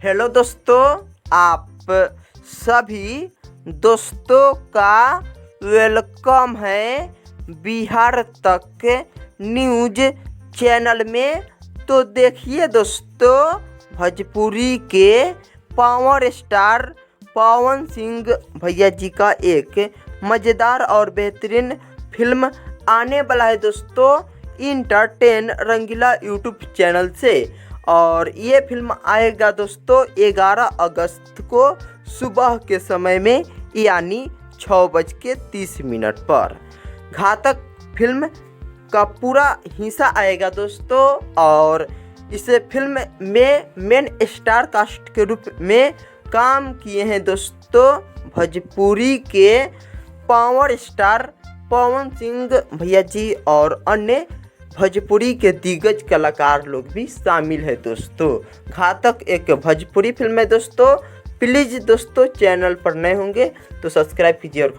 Hello दोस्तों, आप सभी दोस्तों का वेलकम है बिहार तक न्यूज चैनल में। तो देखिए दोस्तों, भोजपुरी के पावर स्टार पवन सिंह भैया जी का एक मज़ेदार और बेहतरीन फिल्म आने वाला है दोस्तों इंटरटेन रंगीला यूट्यूब चैनल से। और ये फिल्म आएगा दोस्तों 11 अगस्त को सुबह के समय में, यानी 6:30 पर। घातक फिल्म का पूरा हिस्सा आएगा दोस्तों। और इस फिल्म में मेन स्टार कास्ट के रूप में काम किए हैं दोस्तों भोजपुरी के पावर स्टार पवन सिंह भैया जी, और अन्य भोजपुरी के दिग्गज कलाकार लोग भी शामिल है दोस्तों। घातक एक भोजपुरी फिल्म है दोस्तों। प्लीज़ दोस्तों, चैनल पर नए होंगे तो सब्सक्राइब कीजिए और